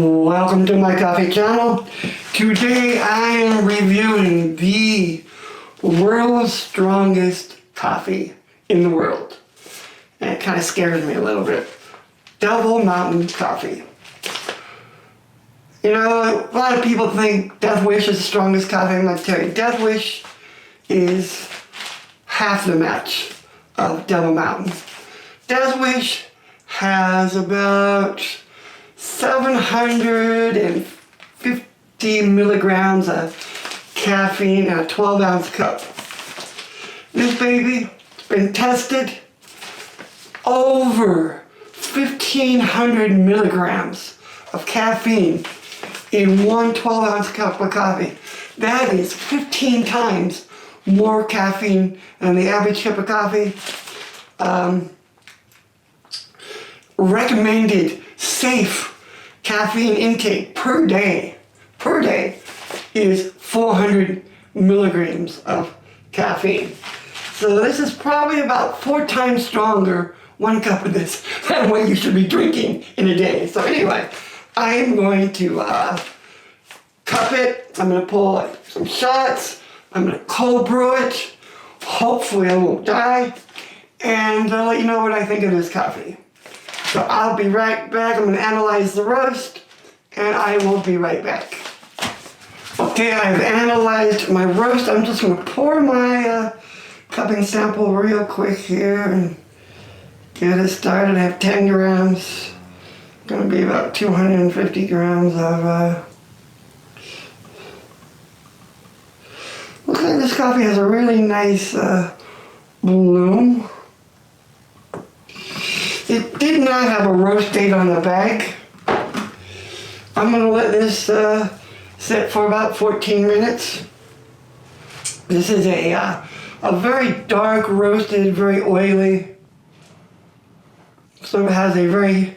Welcome to my coffee channel. Today I am reviewing the world's strongest coffee in the world. And it kind of scares me a little bit. Double Mountain Coffee. You know, a lot of people think Death Wish is the strongest coffee. I'm going to tell you, Death Wish is half the match of Double Mountain. Death Wish has about 750 milligrams of caffeine in a 12-ounce cup. This baby has been tested over 1,500 milligrams of caffeine in one 12-ounce cup of coffee. That is 15 times more caffeine than the average cup of coffee. Recommended safe caffeine intake per day is 400 milligrams of caffeine. So this is probably about 4 times stronger, one cup of this, than what you should be drinking in a day. So anyway, I am going to cup it. I'm going to pull some shots. I'm going to cold brew it. Hopefully I won't die. And I'll let you know what I think of this coffee. So I'll be right back. I'm going to analyze the roast, and I will be right back. Okay, I've analyzed my roast. I'm just going to pour my cupping sample real quick here and get it started. I have 10 grams. Going to be about 250 grams of... Looks like this coffee has a really nice bloom. It did not have a roast date on the bag. I'm going to let this sit for about 14 minutes. This is a very dark roasted, very oily. So it has a very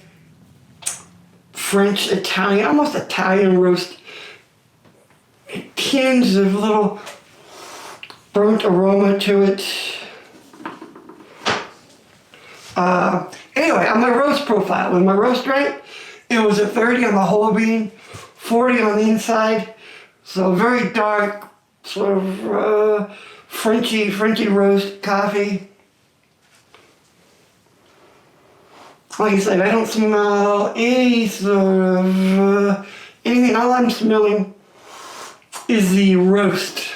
French, Italian, almost Italian roast. A tinge of little burnt aroma to it. Anyway, on my roast profile, with my roast rate, it was a 30 on the whole bean, 40 on the inside. So very dark, sort of Frenchy roast coffee. Like I said, I don't smell any sort of anything. All I'm smelling is the roast.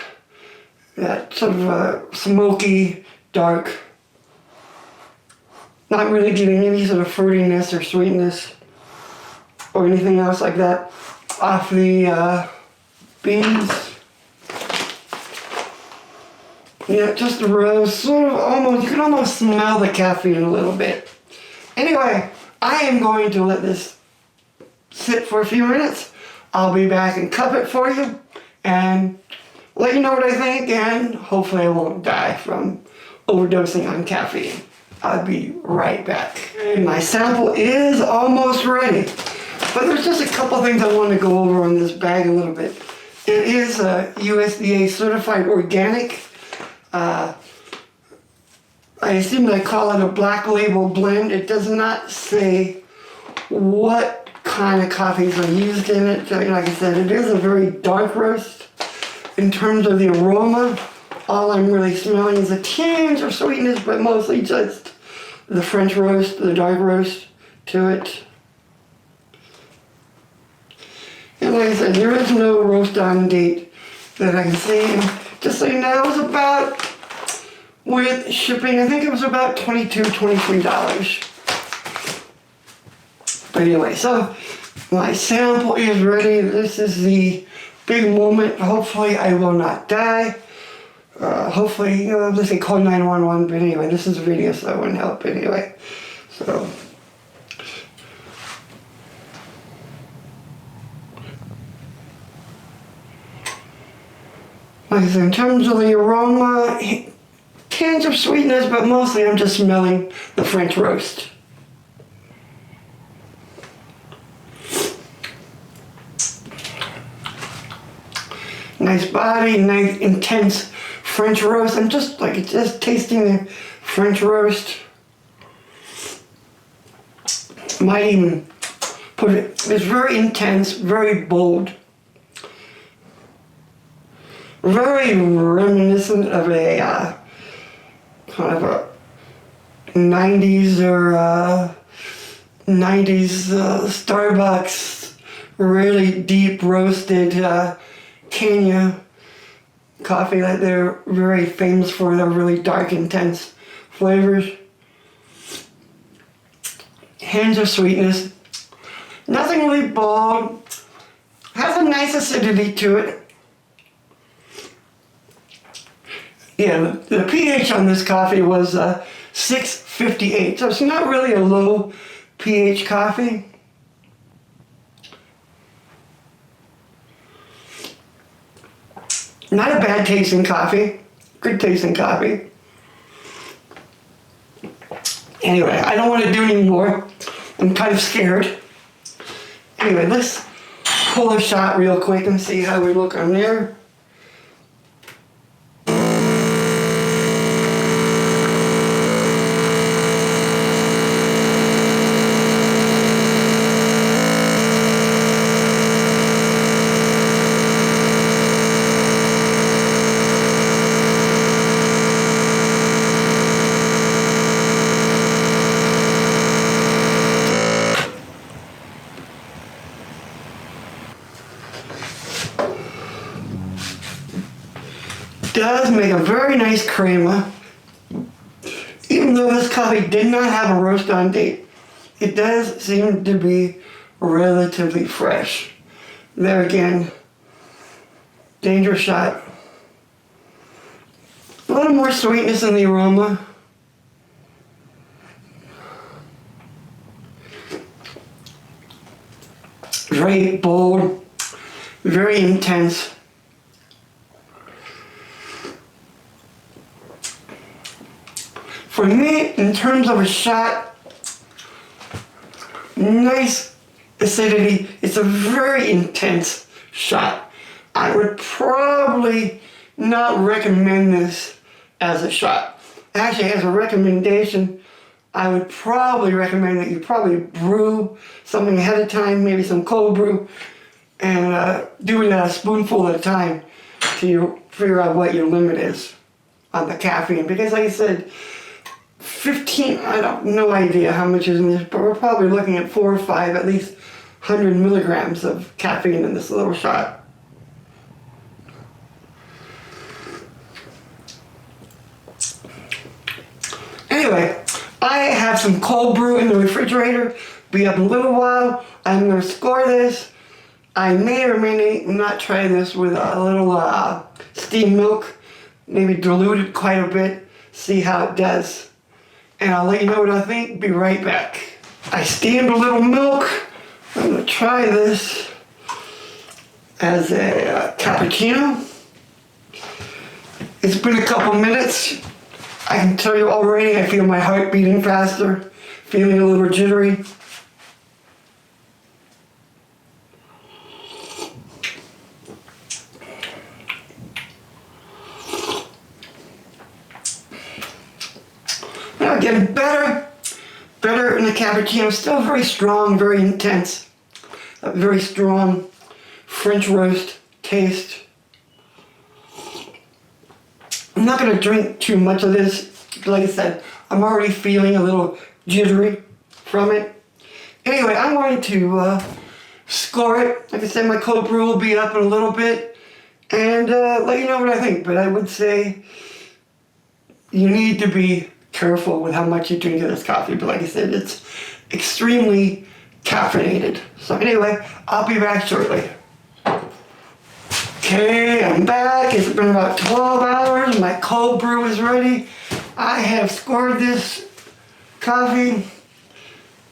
That sort of smoky, dark. Not really getting any sort of fruitiness or sweetness or anything else like that off the beans. Yeah, just the roast, sort of almost, you can almost smell the caffeine a little bit. Anyway, I am going to let this sit for a few minutes. I'll be back and cup it for you and let you know what I think, and hopefully I won't die from overdosing on caffeine. I'll be right back. My sample is almost ready, but there's just a couple things I want to go over on this bag a little bit. It is a USDA certified organic. I assume they call it a black label blend. It does not say what kind of coffees are used in it. So, like I said, it is a very dark roast. In terms of the aroma, all I'm really smelling is a tinge of sweetness, but mostly just the French roast, the dark roast to it. And like I said, there is no roast on date that I can see. And just so you know, it was about, with shipping, I think it was about $22, $23. But anyway, so my sample is ready. This is the big moment. Hopefully I will not die. Hopefully, they say call 911, but anyway, this is a video, so that wouldn't help anyway. So, like I said, in terms of the aroma, tinge of sweetness, but mostly I'm just smelling the French roast. Nice body, nice intense French roast. I'm just tasting the French roast. Might even put it. It's very intense, very bold. Very reminiscent of a kind of a 90s or 90s Starbucks really deep roasted Kenya coffee that they're very famous for. They're really dark, intense flavors. Hinge of sweetness. Nothing really bold. Has a nice acidity to it. Yeah, the pH on this coffee was 658, so it's not really a low pH coffee. Not a bad tasting coffee, good tasting coffee. Anyway, I don't want to do any more. I'm kind of scared. Anyway, let's pull a shot real quick and see how we look on there. Does make a very nice crema. Even though this coffee did not have a roast on date, it does seem to be relatively fresh. There again, danger shot. A little more sweetness in the aroma. Very bold, very intense. For me, in terms of a shot, nice acidity. It's a very intense shot. I would probably not recommend this as a shot. Actually, as a recommendation, I would probably recommend that you probably brew something ahead of time, maybe some cold brew, and do it a spoonful at a time till you figure out what your limit is on the caffeine. Because like I said, 15, I don't no idea how much is in this, but we're probably looking at 4 or 5, at least 100 milligrams of caffeine in this little shot. Anyway, I have some cold brew in the refrigerator. Be up in a little while. I'm going to score this. I may or may not try this with a little steamed milk, maybe dilute it quite a bit, see how it does. And I'll let you know what I think. Be right back. I steamed a little milk. I'm going to try this as a cappuccino. It's been a couple minutes. I can tell you already I feel my heart beating faster, feeling a little jittery. Now getting better in the cappuccino, still very strong, very intense, a very strong French roast taste. I'm not going to drink too much of this. Like I said, I'm already feeling a little jittery from it. Anyway, I'm going to score it. Like I said, my cold brew will be up in a little bit and let you know what I think. But I would say you need to be careful with how much you drink of this coffee. But like I said, it's extremely caffeinated. So anyway, I'll be back shortly. Okay, I'm back. It's been about 12 hours. My cold brew is ready. I have scored this coffee.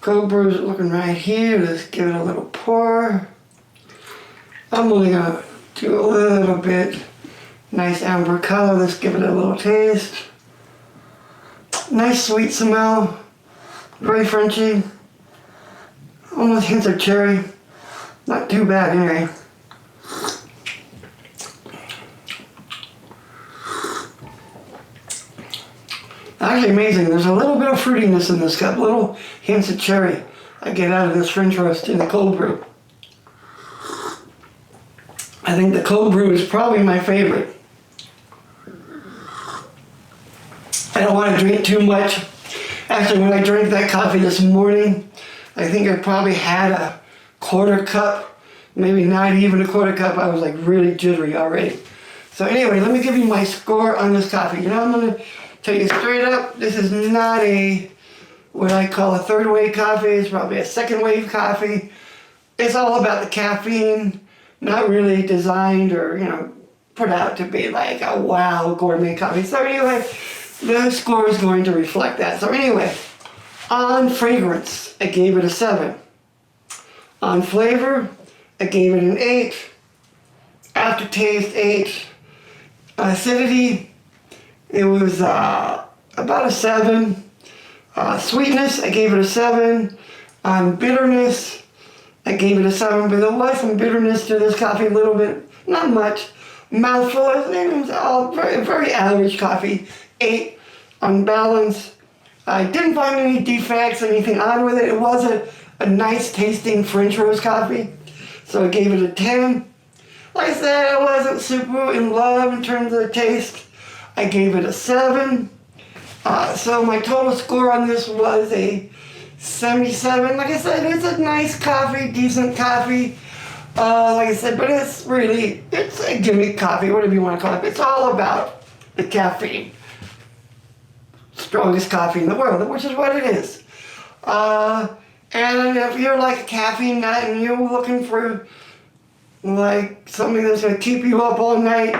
Cold brew is looking right here. Let's give it a little pour. I'm only gonna do a little bit. Nice amber color. Let's give it a little taste. Nice sweet smell. Very Frenchy. Almost hints of cherry. Not too bad anyway. Actually amazing. There's a little bit of fruitiness in this cup, little hints of cherry. I get out of this French roast in the cold brew. I think the cold brew is probably my favorite. I don't want to drink too much. Actually, when I drank that coffee this morning, I think I probably had a quarter cup, maybe not even a quarter cup. I was like really jittery already. So anyway, let me give you my score on this coffee. You know, I'm going to tell you straight up, this is not a, what I call a third wave coffee. It's probably a second wave coffee. It's all about the caffeine, not really designed or, you know, put out to be like a wow gourmet coffee. So anyway, the score is going to reflect that. So anyway, on fragrance, I gave it a 7. On flavor, I gave it an 8. Aftertaste, 8. Acidity, it was about a 7. Sweetness, I gave it a 7. On bitterness, I gave it a 7, but there was some bitterness to this coffee a little bit, not much. Mouthful, it was all very, very average coffee, 8. On balance, I didn't find any defects, anything odd with it. It was a nice tasting French roast coffee, so I gave it a 10. Like I said, I wasn't super in love in terms of the taste. I gave it a 7. So my total score on this was a 77. Like I said, it's a nice coffee, decent coffee. Like I said, but it's a gimmick coffee, whatever you want to call it. It's all about the caffeine. Strongest coffee in the world, which is what it is. And if you're like a caffeine nut and you're looking for like something that's going to keep you up all night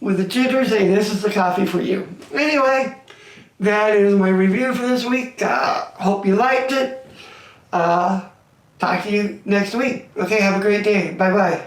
with the jitters, hey, this is the coffee for you. Anyway, that is my review for this week. Hope you liked it. Talk to you next week. Okay, have a great day. Bye-bye.